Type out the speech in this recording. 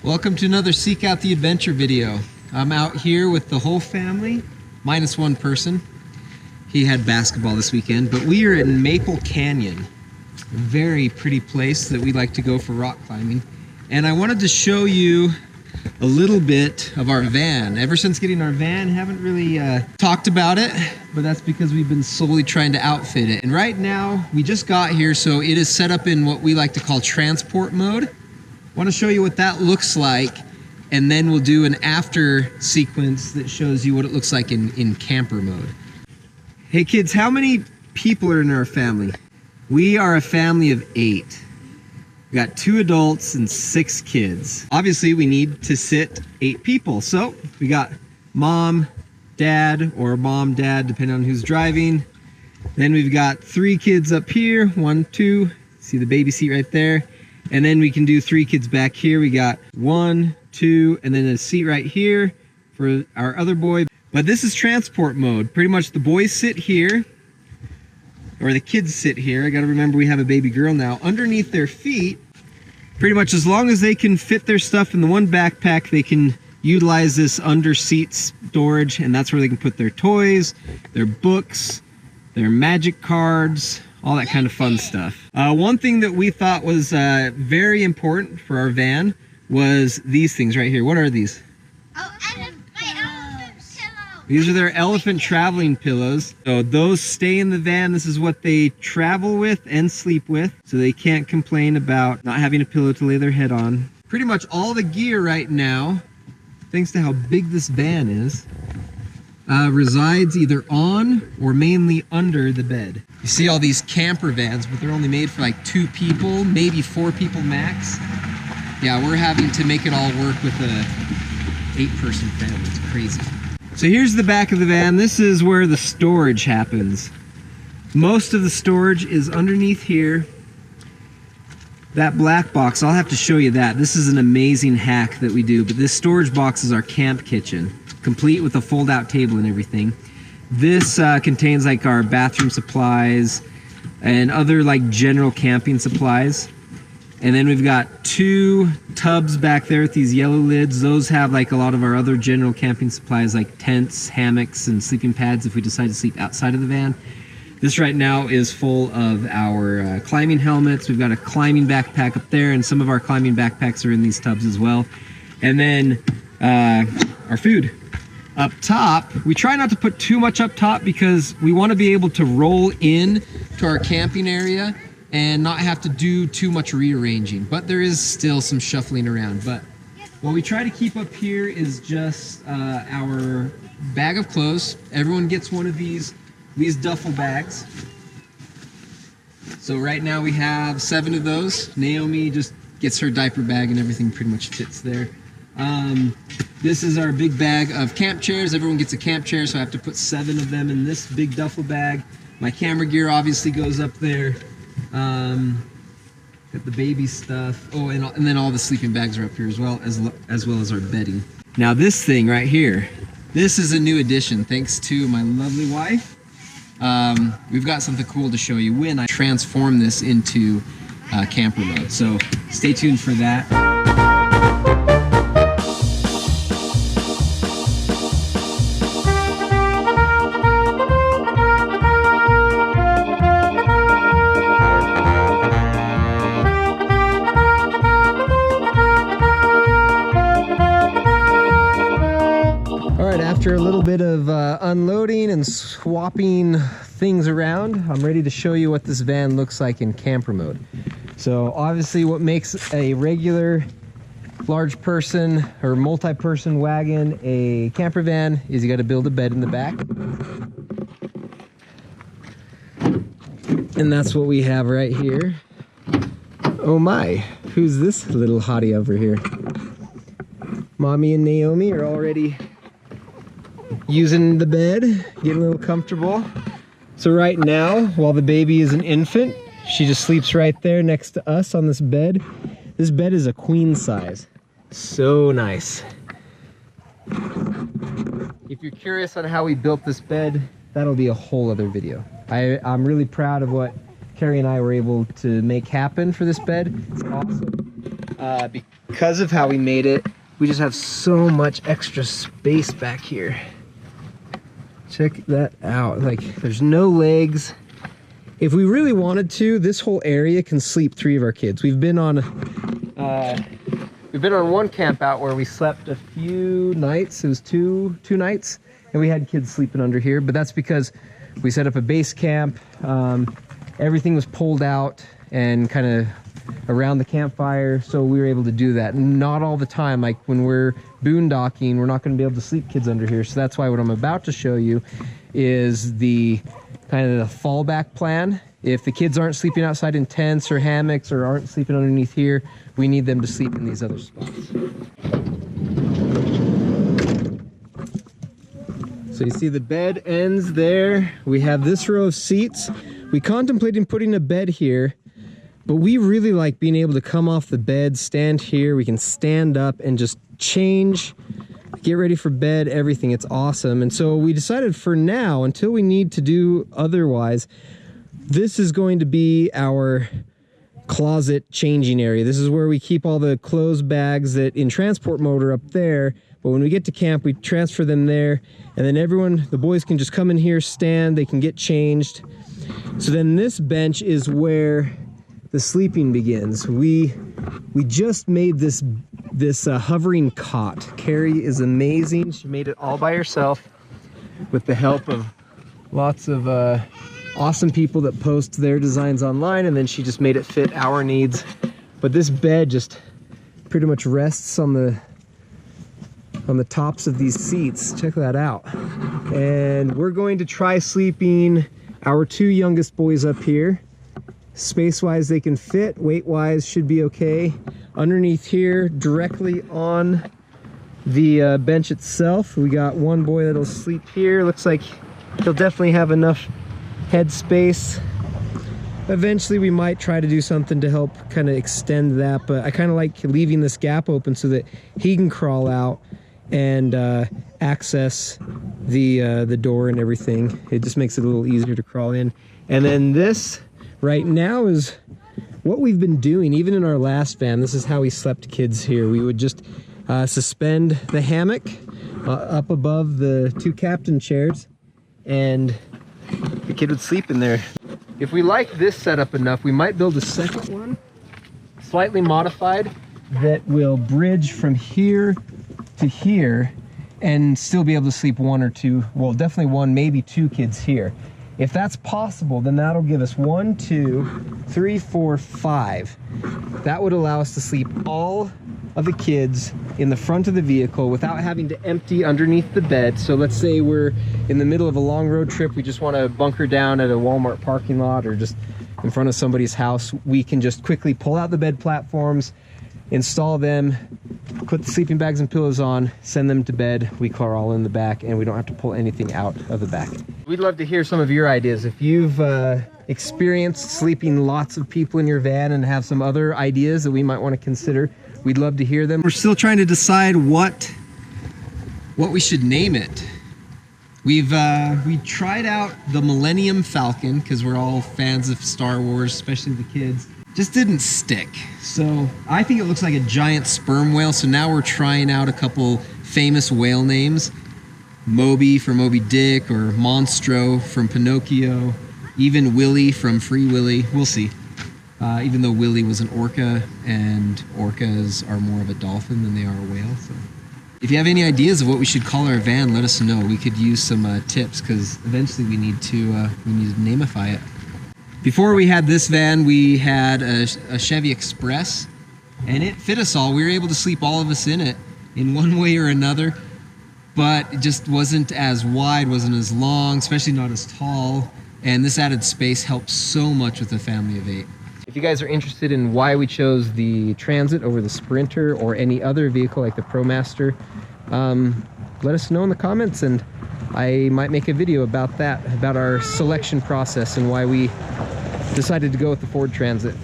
Welcome to another Seek Out the Adventure video. I'm out here with the whole family, minus one person. He had basketball this weekend, but we are in Maple Canyon, a very pretty place that we like to go for rock climbing. And I wanted to show you a little bit of our van. Ever since getting our van, haven't really talked about it, but that's because we've been slowly trying to outfit it. And right now, we just got here, so it is set up in what we like to call transport mode. I want to show you what that looks like, and then we'll do an after sequence that shows you what it looks like in camper mode. Hey kids, how many people are in our family? We are a family of 8. We got 2 adults and 6 kids. Obviously, we need to sit 8 people. So we got mom, dad, or mom, dad, depending on who's driving. Then we've got 3 kids up here, 1, 2, see the baby seat right there. And then we can do 3 kids back here. We got 1, 2, and then a seat right here for our other boy. But this is transport mode. Pretty much the boys sit here, or the kids sit here. I gotta remember we have a baby girl now. Underneath their feet, pretty much as long as they can fit their stuff in the one backpack, they can utilize this under seat storage, and that's where they can put their toys, their books, their magic cards, all that kind of fun stuff. One thing that we thought was very important for our van was these things right here. What are these? Oh, my elephant pillow. These are their elephant traveling pillows. So those stay in the van. This is what they travel with and sleep with. So they can't complain about not having a pillow to lay their head on. Pretty much all the gear right now, thanks to how big this van is, resides either on or mainly under the bed. You see all these camper vans, but they're only made for like 2 people, maybe 4 people max. Yeah, we're having to make it all work with a 8-person family. It's crazy. So here's the back of the van. This is where the storage happens. Most of the storage is underneath here. That black box, I'll have to show you that. This is an amazing hack that we do, but this storage box is our camp kitchen, complete with a fold-out table and everything. This contains like our bathroom supplies and other like general camping supplies. And then we've got 2 tubs back there with these yellow lids. Those have like a lot of our other general camping supplies like tents, hammocks, and sleeping pads if we decide to sleep outside of the van. This right now is full of our climbing helmets. We've got a climbing backpack up there, and some of our climbing backpacks are in these tubs as well. And then our food. Up top, we try not to put too much up top because we want to be able to roll in to our camping area and not have to do too much rearranging. But there is still some shuffling around. But what we try to keep up here is just our bag of clothes. Everyone gets one of these duffel bags. So right now we have 7 of those. Naomi just gets her diaper bag and everything pretty much fits there. This is our big bag of camp chairs. Everyone gets a camp chair, so I have to put 7 of them in this big duffel bag. My camera gear obviously goes up there. Got the baby stuff. Oh, and then all the sleeping bags are up here as well as our bedding. Now this thing right here, this is a new addition thanks to my lovely wife. We've got something cool to show you when I transform this into camper mode. So stay tuned for that. After a little bit of unloading and swapping things around, I'm ready to show you what this van looks like in camper mode. So obviously what makes a regular large person or multi-person wagon a camper van is you got to build a bed in the back. And that's what we have right here. Oh my, who's this little hottie over here? Mommy and Naomi are already using the bed, getting a little comfortable. So right now, while the baby is an infant, she just sleeps right there next to us on this bed. This bed is a queen size. So nice. If you're curious on how we built this bed, that'll be a whole other video. I'm really proud of what Carrie and I were able to make happen for this bed. It's awesome. because of how we made it, we just have so much extra space back here. Check that out. Like, there's no legs. If we really wanted to, this whole area can sleep 3 of our kids. We've been on one camp out where we slept a few nights. It was two nights, and we had kids sleeping under here. But that's because we set up a base camp. Everything was pulled out and kind of around the campfire, so we were able to do that. Not all the time. Like when we're boondocking, we're not going to be able to sleep kids under here. So that's why what I'm about to show you is the kind of the fallback plan. If the kids aren't sleeping outside in tents or hammocks or aren't sleeping underneath here, we need them to sleep in these other spots. So you see the bed ends there. We have this row of seats. We contemplated putting a bed here, but we really like being able to come off the bed, stand here. We can stand up and just change, get ready for bed, everything. It's awesome. And so we decided for now, until we need to do otherwise, this is going to be our closet changing area. This is where we keep all the clothes bags that in transport mode are up there. But when we get to camp, we transfer them there. And then everyone, the boys can just come in here, stand, they can get changed. So then this bench is where the sleeping begins. We just made this hovering cot. Carrie is amazing. She made it all by herself with the help of lots of awesome people that post their designs online, and then she just made it fit our needs. But this bed just pretty much rests on the tops of these seats. Check that out. And we're going to try sleeping our 2 youngest boys up here. Space-wise, they can fit. Weight-wise, should be okay. Underneath here, directly on the bench itself, we got one boy that'll sleep here. Looks like he'll definitely have enough head space. Eventually, we might try to do something to help kind of extend that, but I kind of like leaving this gap open so that he can crawl out and access the door and everything. It just makes it a little easier to crawl in. And then this right now is what we've been doing. Even in our last van, this is how we slept kids here. We would just suspend the hammock up above the 2 captain chairs, and the kid would sleep in there. If we like this setup enough, we might build a second one, slightly modified, that will bridge from here to here and still be able to sleep 1 or 2, well, definitely 1, maybe 2 kids here. If that's possible, then that'll give us 1, 2, 3, 4, 5. That would allow us to sleep all of the kids in the front of the vehicle without having to empty underneath the bed. So let's say we're in the middle of a long road trip, we just want to bunker down at a Walmart parking lot or just in front of somebody's house. We can just quickly pull out the bed platforms, install them, put the sleeping bags and pillows on, send them to bed. We car all in the back, and we don't have to pull anything out of the back. We'd love to hear some of your ideas. If you've experienced sleeping lots of people in your van and have some other ideas that we might want to consider, we'd love to hear them. We're still trying to decide what we should name it. We tried out the Millennium Falcon because we're all fans of Star Wars, especially the kids. Just didn't stick. So I think it looks like a giant sperm whale. So now we're trying out a couple famous whale names. Moby from Moby Dick, or Monstro from Pinocchio, even Willy from Free Willy. We'll see. Even though Willy was an orca, and orcas are more of a dolphin than they are a whale. So if you have any ideas of what we should call our van, let us know. We could use some tips, because eventually we need to nameify it. Before we had this van, we had a Chevy Express, and it fit us all. We were able to sleep all of us in it in one way or another, but it just wasn't as wide, wasn't as long, especially not as tall, and this added space helps so much with a family of 8. If you guys are interested in why we chose the Transit over the Sprinter or any other vehicle like the ProMaster, let us know in the comments, and I might make a video about that, about our selection process and why we decided to go with the Ford Transit.